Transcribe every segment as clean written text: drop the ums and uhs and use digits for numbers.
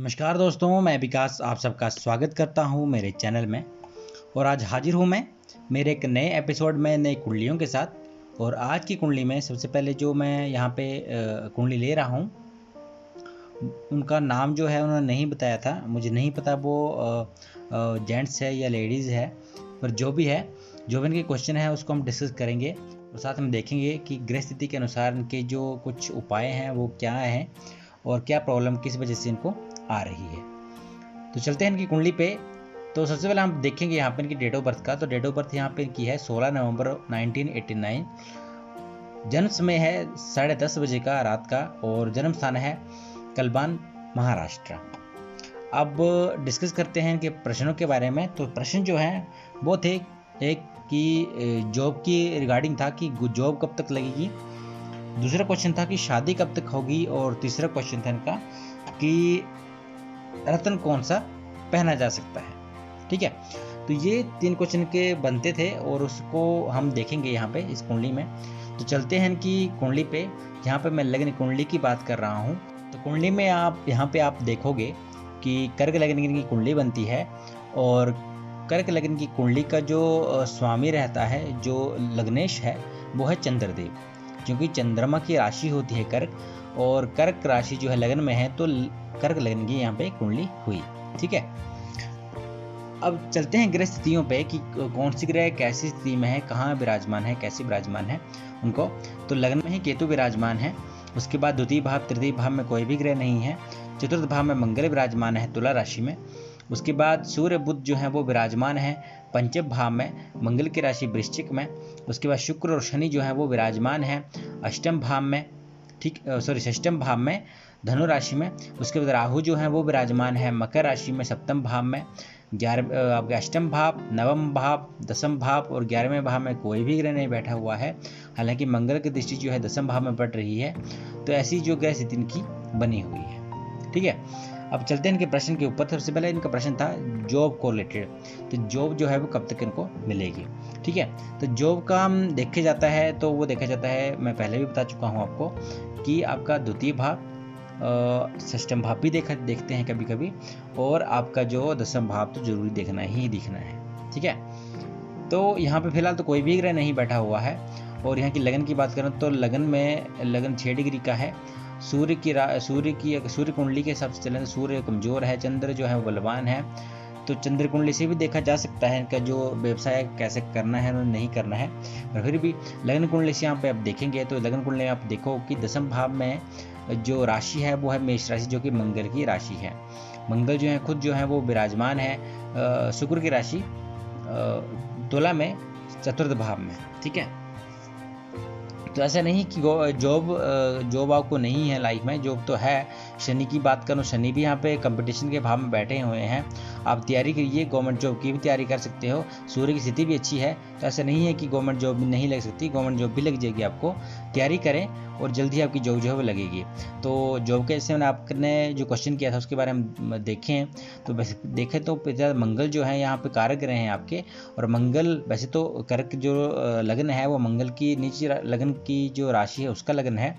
नमस्कार दोस्तों, मैं विकास आप सबका स्वागत करता हूं मेरे चैनल में। और आज हाजिर हूं मैं मेरे एक नए एपिसोड में नई कुंडलियों के साथ। और आज की कुंडली में सबसे पहले जो मैं यहां पे कुंडली ले रहा हूं, उनका नाम जो है उन्होंने नहीं बताया था। मुझे नहीं पता वो जेंट्स है या लेडीज़ है, पर जो भी है, जो भी इनके क्वेश्चन है उसको हम डिस्कस करेंगे और साथ में देखेंगे कि ग्रह स्थिति के अनुसार इनके जो कुछ उपाय हैं वो क्या हैं और क्या प्रॉब्लम किस वजह से इनको आ रही है। तो चलते हैं इनकी कुंडली पे। तो सबसे पहले हम देखेंगे यहाँ पे इनकी डेट ऑफ बर्थ का। तो डेट ऑफ बर्थ यहाँ पे इनकी है 16 नवंबर 1989। जन्म समय है 10:30 बजे का रात का और जन्म स्थान है कलबान, महाराष्ट्र। अब डिस्कस करते हैं इनके प्रश्नों के बारे में। तो प्रश्न जो है वो थे, एक कि जॉब की रिगार्डिंग था कि जॉब कब तक लगेगी। दूसरा क्वेश्चन था कि शादी कब तक होगी। और तीसरा क्वेश्चन था इनका कि रत्न कौन सा पहना जा सकता है। ठीक है, तो ये 3 क्वेश्चन के बनते थे और उसको हम देखेंगे यहाँ पे इस कुंडली में। तो चलते हैं इनकी कुंडली पे। यहाँ पे मैं लग्न कुंडली की बात कर रहा हूँ। तो कुंडली में आप यहाँ पे आप देखोगे कि कर्क लग्न की कुंडली बनती है और कर्क लग्न की कुंडली का जो स्वामी रहता है, जो लग्नेश है, वो है चंद्रदेव। क्योंकि चंद्रमा की राशि होती है कर्क, और कर्क राशि जो है लग्न में है, तो कर्क लग्न की यहाँ पे कुंडली हुई। ठीक है, अब चलते हैं ग्रह स्थितियों पे कि कौन सी ग्रह कैसी स्थिति में है, कहाँ विराजमान है, कैसे विराजमान है उनको। तो लग्न में ही केतु विराजमान है। उसके बाद द्वितीय भाव तृतीय भाव में कोई भी ग्रह नहीं है। चतुर्थ भाव में मंगल विराजमान है तुला राशि में। उसके बाद सूर्य बुध जो है वो विराजमान है पंचम भाव में, मंगल की राशि वृश्चिक में। उसके बाद शुक्र और शनि जो है वो विराजमान है अष्टम भाव में, षष्टम भाव में धनु राशि में। उसके बाद राहु जो है वो विराजमान है मकर राशि में सप्तम भाव में। आपके अष्टम भाव, नवम भाव, दसम भाव और 11वें भाव में कोई भी ग्रह नहीं बैठा हुआ है। हालांकि मंगल की दृष्टि जो है दसम भाव में पड़ रही है। तो ऐसी जो ग्रह स्थिति इनकी बनी हुई है। ठीक है, अब चलते हैं इनके प्रश्न के ऊपर। सबसे पहले इनका प्रश्न था जॉब को रिलेटेड। तो जॉब जो है वो कब तक इनको मिलेगी। ठीक है, तो जॉब का हम देखे जाता है तो वो देखा जाता है, मैं पहले भी बता चुका हूँ आपको, कि आपका द्वितीय भाव, षष्टम भाव भी देखते हैं कभी कभी, और आपका जो दसम भाव तो जरूरी देखना ही दिखना है। ठीक है, तो यहाँ पे फिलहाल तो कोई भी ग्रह नहीं बैठा हुआ है। और यहाँ की लगन की बात करें तो लगन 6 डिग्री का है। सूर्य कुंडली के हिसाब से चलें तो सूर्य कमजोर है, चंद्र जो है वो बलवान है। तो चंद्र कुंडली से भी देखा जा सकता है इनका जो व्यवसाय कैसे करना है और नहीं करना है। पर फिर भी लगन कुंडली से यहाँ पे आप देखेंगे तो लगन कुंडली में आप देखो कि दसम भाव में जो राशि है वो है मेष राशि, जो कि मंगल की राशि है। मंगल जो है खुद जो है वो विराजमान है शुक्र की राशि तुला में चतुर्थ भाव में। ठीक है, तो ऐसा नहीं कि जॉब आपको नहीं है लाइफ में, जॉब तो है। शनि की बात करूँ, शनि भी यहाँ पे कंपटीशन के भाव में बैठे हुए हैं। आप तैयारी करिए, गवर्नमेंट जॉब की भी तैयारी कर सकते हो। सूर्य की स्थिति भी अच्छी है, तो ऐसा नहीं है कि गवर्नमेंट जॉब भी नहीं लग सकती, गवर्नमेंट जॉब भी लग जाएगी आपको। तैयारी करें और जल्दी आपकी जॉब जो है वो लगेगी। तो जॉब के जैसे मैंने आपने जो क्वेश्चन किया था उसके बारे में देखें तो देखें तो मंगल जो है यहाँ पे कारक ग्रह हैं आपके। और मंगल वैसे तो कर्क जो लगन है वो मंगल की नीचे लगन की जो राशि है उसका लगन है,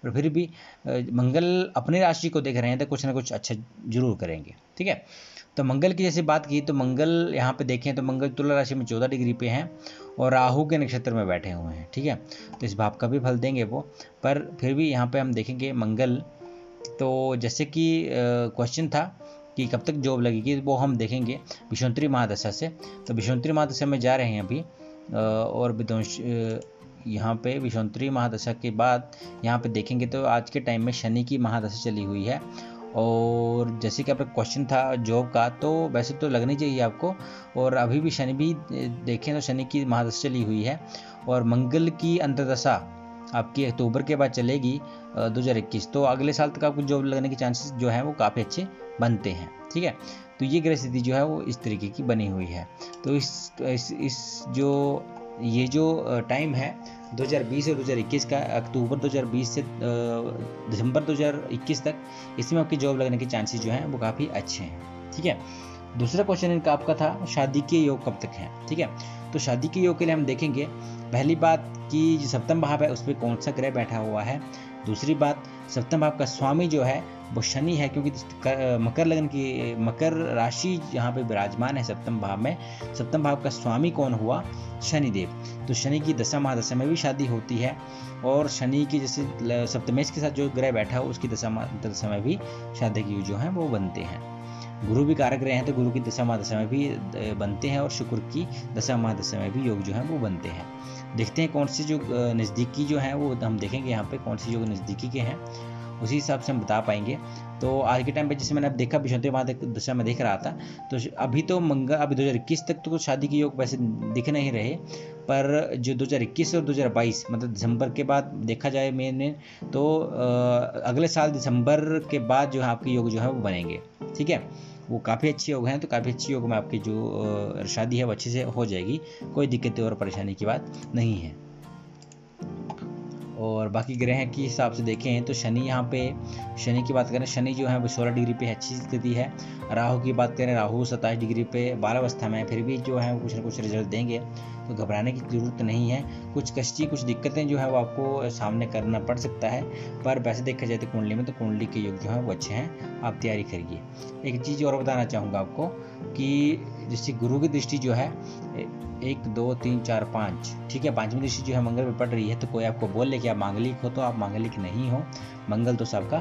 पर फिर भी मंगल अपनी राशि को देख रहे हैं तो कुछ ना कुछ अच्छा जरूर करेंगे। ठीक है, तो मंगल की जैसे बात की तो मंगल यहाँ पे देखें तो मंगल तुला राशि में 14 डिग्री पे हैं और राहु के नक्षत्र में बैठे हुए हैं। ठीक है, तो इस भाव का भी फल देंगे वो, पर फिर भी यहाँ पे हम देखेंगे मंगल। तो जैसे कि क्वेश्चन था कि कब तक जॉब लगेगी, वो हम देखेंगे विषुवंतरी महादशा से। तो विषुवंतरी महादशा में जा रहे हैं अभी, और यहाँ पे विषुवंतरी महादशा के बाद यहाँ पे देखेंगे तो आज के टाइम में शनि की महादशा चली हुई है। और जैसे कि आपका क्वेश्चन था जॉब का, तो वैसे तो लगनी चाहिए आपको। और अभी भी शनि भी देखें तो शनि की महादशा चली हुई है। और मंगल की अंतर्दशा आपकी अक्टूबर के बाद चलेगी 2021। तो अगले साल तक आपको जॉब लगने के चांसेस जो है वो काफ़ी अच्छे बनते हैं। ठीक है, तो ये ग्रह स्थिति जो है वो इस तरीके की बनी हुई है। तो ये जो टाइम है 2020 और 2021 का, अक्टूबर 2020 से दिसंबर 2021 तक, इसमें आपकी जॉब लगने के चांसेस जो हैं वो काफ़ी अच्छे हैं। ठीक है, दूसरा क्वेश्चन इनका आपका था शादी के योग कब तक हैं। ठीक है, तो शादी के योग के लिए हम देखेंगे पहली बात कि जो सप्तम भाव है उस पर कौन सा ग्रह बैठा हुआ है। दूसरी बात सप्तम भाव का स्वामी जो है वो शनि है, क्योंकि मकर राशि यहाँ पे विराजमान है सप्तम भाव में। सप्तम भाव का स्वामी कौन हुआ? शनिदेव। तो शनि की दशा महादशा में भी शादी होती है, और शनि की जैसे सप्तमेश के साथ जो ग्रह बैठा हो उसकी दशा महादशा में भी शादी की जो है वो बनते हैं। गुरु भी कारक रहे हैं तो गुरु की दशा महादशा में भी बनते हैं, और शुक्र की दशा महादशा में भी योग जो है वो बनते हैं। देखते हैं कौन से जो नज़दीकी जो हैं वो हम देखेंगे यहाँ पे कौन से योग नज़दीकी के हैं, उसी हिसाब से हम बता पाएंगे। तो आज के टाइम पे जैसे मैंने अब देखा विषुवती महादशा में देख रहा था, तो अभी तो अभी 2021 तक तो शादी के योग वैसे दिख नहीं रहे, पर जो 2021 और 2022 मतलब दिसंबर के बाद देखा जाए मैंने, तो अगले साल दिसंबर के बाद जो है आपके योग जो है वो बनेंगे। ठीक है, वो काफ़ी अच्छे योग हैं, तो काफ़ी अच्छे योग में आपकी जो शादी है वो अच्छे से हो जाएगी, कोई दिक्कत और परेशानी की बात नहीं है। और बाकी ग्रह के हिसाब से देखें तो शनि यहाँ पे, शनि की बात करें, शनि जो है वो 16 डिग्री पे अच्छी स्थिति है। राहु की बात करें, राहु 27 डिग्री पे 12 अवस्था में है, फिर भी जो है वो कुछ ना कुछ रिजल्ट देंगे, तो घबराने की ज़रूरत नहीं है। कुछ कष्टी कुछ दिक्कतें जो है वो आपको सामने करना पड़ सकता है, पर वैसे देखा जाए तो कुंडली में तो कुंडली के योग जो है वो अच्छे हैं, आप तैयारी करिए। एक चीज़ और बताना चाहूँगा आपको कि जैसे गुरु की दृष्टि जो है 1 2 3 4 5, ठीक है, 5वीं दृष्टि जो है मंगल पे पड़ रही है, तो कोई आपको बोल ले कि आप मांगलिक हो तो आप मांगलिक नहीं हो, मंगल दोष आपका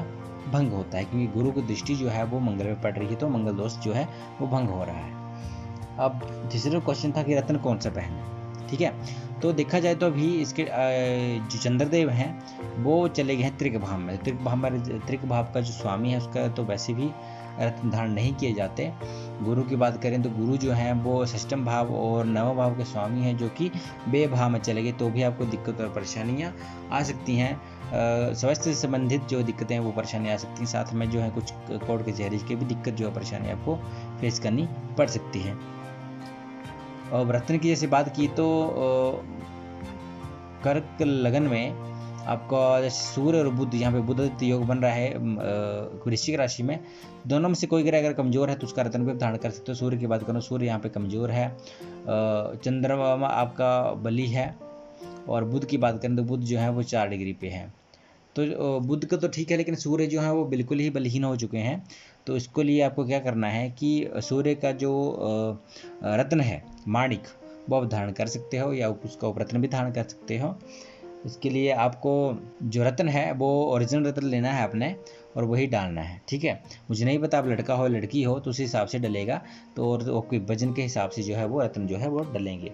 भंग होता है, क्योंकि गुरु की दृष्टि जो है वो मंगल पे पड़ रही है, तो मंगल दोष जो है वो भंग हो रहा है। अब तीसरा क्वेश्चन था कि रत्न कौन सा पहने। ठीक है, तो देखा जाए तो अभी इसके जो चंद्रदेव हैं वो चले गए हैं त्रिक भाव में। त्रिक भाव का जो स्वामी है उसका तो वैसे भी रत्न धारण नहीं किए जाते। गुरु की बात करें तो गुरु जो हैं वो षष्ठम भाव और नवम भाव के स्वामी हैं, जो कि बे भाव में चले गए, तो भी आपको दिक्कत और परेशानियां आ सकती हैं। स्वास्थ्य से संबंधित जो दिक्कतें हैं वो परेशानी आ सकती हैं, साथ में जो है कुछ कोर्ट कचहरी की भी दिक्कत जो है परेशानी आपको फेस करनी पड़ सकती है। और रत्न की जैसे बात की तो कर्क लगन में आपका जैसे सूर्य और बुध, यहाँ पे बुध योग बन रहा है वृश्चिक राशि में, दोनों में से कोई ग्रह अगर कमजोर है तो उसका रत्न भी धारण कर सकते हो। सूर्य की बात करूँ, सूर्य यहाँ पे कमजोर है, चंद्रमा आपका बली है, और बुध की बात करें तो बुध जो है वो 4 डिग्री पे है। तो बुध का तो ठीक है, लेकिन सूर्य जो है वो बिल्कुल ही बलहीन हो चुके हैं। तो इसको लिए आपको क्या करना है कि सूर्य का जो रत्न है माणिक, वो आप धारण कर सकते हो, या उसका उपरत्न भी धारण कर सकते हो। इसके लिए आपको जो रत्न है वो ओरिजिनल रत्न लेना है अपने, और वही डालना है। ठीक है, मुझे नहीं पता आप लड़का हो लड़की हो तो उस हिसाब से डलेगा, तो और आपके वजन के हिसाब से जो है वो रत्न जो है वो डलेंगे।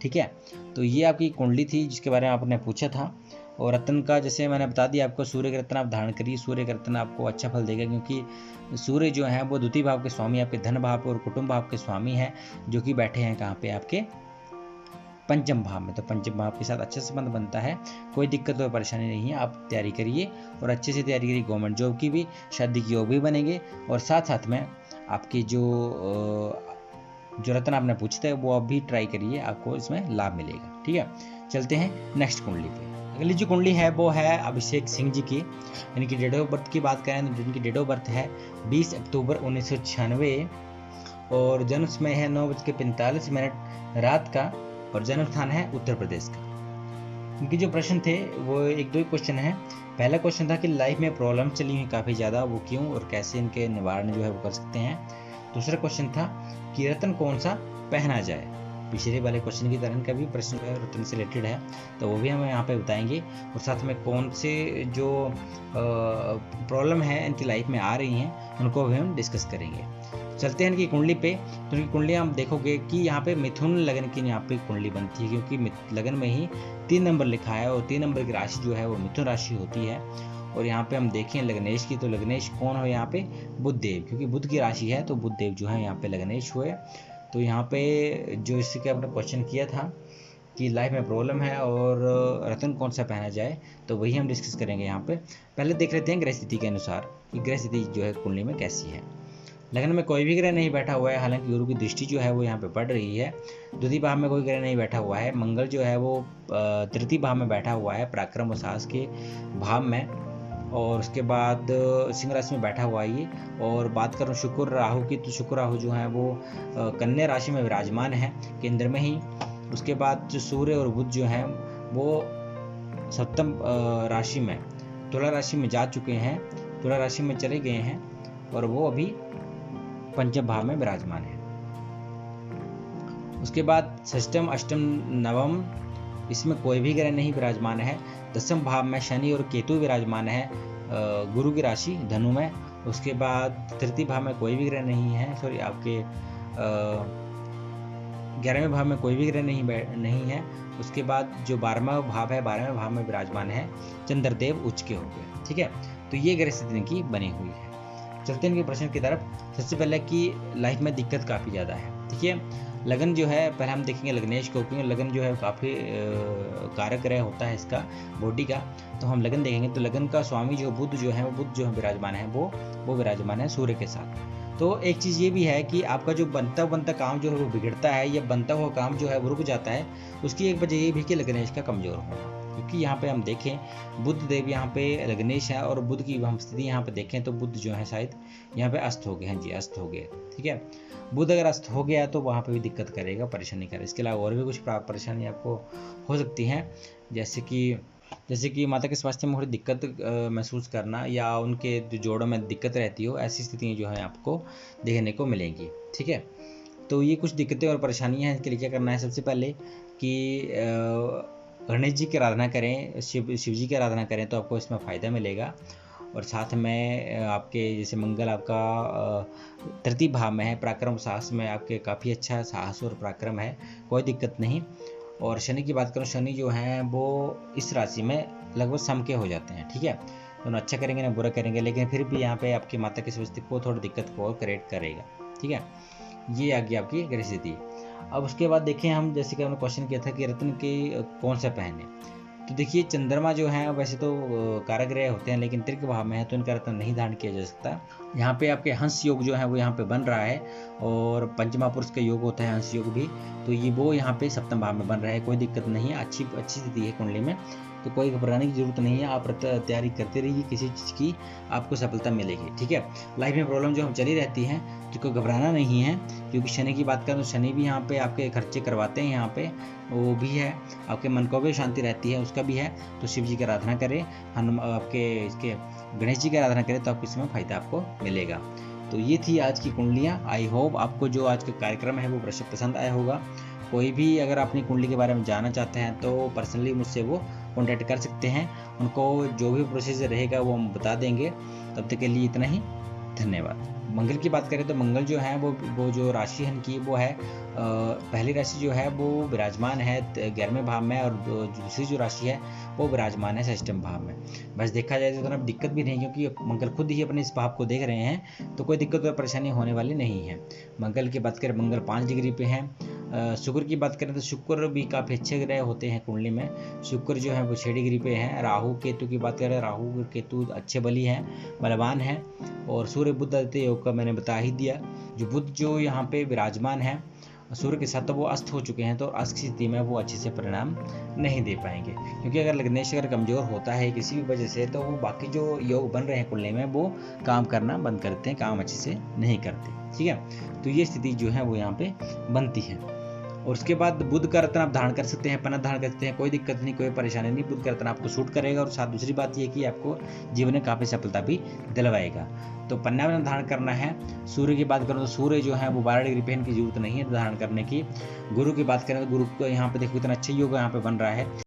ठीक है, तो ये आपकी कुंडली थी जिसके बारे में आपने पूछा था। और रत्न का जैसे मैंने बता दिया आपको, सूर्य का रत्न आप धारण करिए, सूर्य का रत्न आपको अच्छा फल देगा, क्योंकि सूर्य जो है वो द्वितीय भाव के स्वामी, आपके धन भाव और कुटुंब भाव के स्वामी हैं, जो कि बैठे हैं कहाँ पे, आपके पंचम भाव में। तो पंचम भाव के साथ अच्छा संबंध बनता है, कोई दिक्कत और परेशानी नहीं है। आप तैयारी करिए और अच्छे से तैयारी करिए, गवर्नमेंट जॉब की भी, शादी की योग भी बनेंगे, और साथ साथ में आपकी जो रत्न आपने पूछते हैं वो आप भी ट्राई करिए, आपको इसमें लाभ मिलेगा। ठीक है, चलते हैं नेक्स्ट कुंडली पे। अगली जो कुंडली है वो है अभिषेक सिंह जी की, इनकी डेट ऑफ बर्थ की बात करें तो इनकी डेट ऑफ बर्थ है 20 अक्टूबर 1996, और जन्म समय है 9:45 रात का, और जन्म स्थान है उत्तर प्रदेश का। इनके जो प्रश्न थे वो 1-2 क्वेश्चन है। पहला क्वेश्चन था कि लाइफ में प्रॉब्लम चली हुई काफ़ी ज़्यादा, वो क्यों और कैसे इनके निवारण जो है वो कर सकते हैं। दूसरा क्वेश्चन था कि रत्न कौन सा पहना जाए। पिछले वाले क्वेश्चन की तरह का भी प्रश्न रत्न से रिलेटेड है, तो वो भी हम यहाँ पे बताएंगे, और साथ में कौन से जो प्रॉब्लम है इनकी लाइफ में आ रही हैं उनको भी हम डिस्कस करेंगे। चलते हैं इनकी कुंडली पे। तो इनकी कुंडली हम देखोगे कि यहाँ पे मिथुन लगन की यहाँ पे कुंडली बनती है, क्योंकि लगन में ही 3 नंबर लिखा है, और 3 नंबर की राशि जो है वो मिथुन राशि होती है। और यहाँ पे हम देखें लग्नेश की, तो लग्नेश कौन हो यहाँ पे, बुध देव, क्योंकि बुध की राशि है तो बुध देव जो है यहाँ पे लग्नेश हुए। तो यहाँ पे जो इसके आपने क्वेश्चन किया था कि लाइफ में प्रॉब्लम है और रत्न कौन सा पहना जाए, तो वही हम डिस्कस करेंगे यहाँ पे। पहले देख लेते हैं ग्रह स्थिति के अनुसार कि ग्रह स्थिति जो है कुंडली में कैसी है। लगन में कोई भी ग्रह नहीं बैठा हुआ है, हालांकि गुरु की दृष्टि जो है वो यहाँ पे पड़ रही है। द्वितीय भाव में कोई ग्रह नहीं बैठा हुआ है, मंगल जो है वो तृतीय भाव में बैठा हुआ है, पराक्रम और साहस के भाव में, और उसके बाद सिंह राशि में बैठा हुआ है ये। और बात करूँ शुक्र राहु की, तो शुक्र राहु जो है वो कन्या राशि में विराजमान है केंद्र में ही। उसके बाद जो सूर्य और बुध जो है वो सप्तम राशि में तुला राशि में जा चुके हैं, तुला राशि में चले गए हैं और वो अभी पंचम भाव में विराजमान है। उसके बाद षष्टम, अष्टम, नवम, इसमें कोई भी ग्रह नहीं विराजमान है। दसम भाव में शनि और केतु विराजमान है गुरु की राशि धनु में। उसके बाद तृतीय भाव में कोई भी ग्रह नहीं है, सॉरी आपके 11वें भाव में कोई भी ग्रह नहीं है। उसके बाद जो 12वां भाव है, 12वें भाव में विराजमान है चंद्रदेव उच्च के हो गए। ठीक है, तो ये ग्रह स्थिति इनकी बनी हुई है। चलते हैं इनके प्रश्न की तरफ। सबसे पहले कि लाइफ में दिक्कत काफ़ी ज़्यादा है। ठीक है, लगन जो है पहले हम देखेंगे लग्नेश को, क्योंकि लगन जो है काफ़ी कारक ग्रह होता है इसका बॉडी का। तो हम लगन देखेंगे तो लगन का स्वामी जो बुध जो है, वो बुध जो है विराजमान है, वो विराजमान है सूर्य के साथ। तो एक चीज़ ये भी है कि आपका जो बनता काम जो है वो बिगड़ता है, या बनता हुआ काम जो है वो रुक जाता है। उसकी एक वजह ये भी कि लग्नेश का कमज़ोर होना, क्योंकि यहाँ पे हम देखें बुध देव यहाँ पे लग्नेश है और बुध की हम स्थिति यहाँ पे देखें तो बुध जो है शायद यहाँ पे अस्त हो गए हैं। जी, अस्त हो गए। ठीक है, बुध अगर अस्त हो गया तो वहाँ पे भी दिक्कत करेगा, परेशानी करेगा। इसके अलावा और भी कुछ परेशानी आपको हो सकती हैं, जैसे कि माता के स्वास्थ्य में थोड़ी दिक्कत महसूस करना, या उनके जो जोड़ों में दिक्कत रहती हो, ऐसी स्थितियाँ जो है आपको देखने को मिलेंगी। ठीक है, तो ये कुछ दिक्कतें और परेशानियाँ हैं। इसके लिए क्या करना है, सबसे पहले कि गणेश जी की आराधना करें, शिव जी की आराधना करें तो आपको इसमें फ़ायदा मिलेगा। और साथ में आपके जैसे मंगल आपका तृतीय भाव में है, पराक्रम साहस में आपके काफ़ी अच्छा साहस और पराक्रम है, कोई दिक्कत नहीं। और शनि की बात करूँ, शनि जो हैं वो इस राशि में लगभग सम के हो जाते हैं। ठीक है, तो ना अच्छा करेंगे ना बुरा करेंगे, लेकिन फिर भी यहाँ पे आपकी माता की स्वास्थ्य को थोड़ी दिक्कत को और क्रिएट करेगा। ठीक है, ये आ गई आपकी ग्रह स्थिति। अब उसके बाद देखें हम, जैसे कि हमने क्वेश्चन किया था कि रत्न के कौन सा पहने, तो देखिए चंद्रमा जो है वैसे तो कारक ग्रह होते हैं, लेकिन तृतीय भाव में है तो इनका रत्न नहीं धारण किया जा सकता। यहाँ पे आपके हंस योग जो है वो यहाँ पे बन रहा है, और पंचमा पुरुष का योग होता है हंस योग भी, तो ये वो यहाँ पे सप्तम भाव में बन रहा है। कोई दिक्कत नहीं है, अच्छी स्थिति है कुंडली में, तो कोई घबराने की जरूरत नहीं है। आप तैयारी करते रहिए, किसी चीज़ की आपको सफलता मिलेगी। ठीक है, लाइफ में प्रॉब्लम जो हम चली रहती हैं तो कोई घबराना नहीं है, क्योंकि शनि की बात करें तो शनि भी यहाँ पे आपके खर्चे करवाते हैं, यहाँ पे वो भी है, आपके मन को भी शांति रहती है, उसका भी है। तो शिव जी की आराधना करें, आपके इसके गणेश जी की आराधना करें तो आपको इसमें फ़ायदा आपको मिलेगा। तो ये थी आज की कुंडलियाँ। आई होप आपको जो आज का कार्यक्रम है वो पसंद आया होगा। कोई भी अगर अपनी कुंडली के बारे में जानना चाहते हैं तो पर्सनली मुझसे वो कॉन्टैक्ट कर सकते हैं, उनको जो भी प्रोसीजर रहेगा वो हम बता देंगे। तब तक के लिए इतना ही, धन्यवाद। मंगल की बात करें तो मंगल जो है वो जो राशि है इनकी वो है पहली राशि जो है वो विराजमान है 11वें भाव में, और दूसरी जो राशि है वो विराजमान है षष्ठम भाव में। बस देखा जाए तो अब दिक्कत भी नहीं, क्योंकि मंगल खुद ही अपने इस भाव को देख रहे हैं, तो कोई दिक्कत और परेशानी होने वाली नहीं है। मंगल की बात करें, मंगल 5 डिग्री पे है। शुक्र की बात करें तो शुक्र भी काफ़ी अच्छे ग्रह होते हैं कुंडली में। शुक्र जो है वो 6 डिग्री पे है। राहु केतु की बात करें, राहु केतु अच्छे बली हैं, बलवान हैं। और सूर्य बुध आदित्य योग का मैंने बता ही दिया। जो बुध जो यहाँ पे विराजमान है सूर्य के साथ, तो वो अस्त हो चुके हैं, तो अस्त की स्थिति में वो अच्छे से परिणाम नहीं दे पाएंगे, क्योंकि अगर लग्नेश अगर कमज़ोर होता है किसी भी वजह से, तो वो बाकी जो योग बन रहे हैं कुंडली में वो काम करना बंद करते हैं, काम अच्छे से नहीं करते। ठीक है, तो ये स्थिति जो है वो यहाँ पे बनती है। और उसके बाद बुध का रत्न आप धारण कर सकते हैं, पन्ना धारण कर सकते हैं, कोई दिक्कत नहीं, कोई परेशानी नहीं। बुध का रत्न आपको सूट करेगा, और साथ दूसरी बात ये कि आपको जीवन में काफ़ी सफलता भी दिलवाएगा। तो पन्ना में धारण करना है। सूर्य की बात करूँ तो सूर्य जो है वो 12 डिग्री पे, इनकी जरूरत नहीं है धारण करने की। गुरु की बात करें तो गुरु को यहाँ पे देखो कितना अच्छा योग यहाँ पे बन रहा है।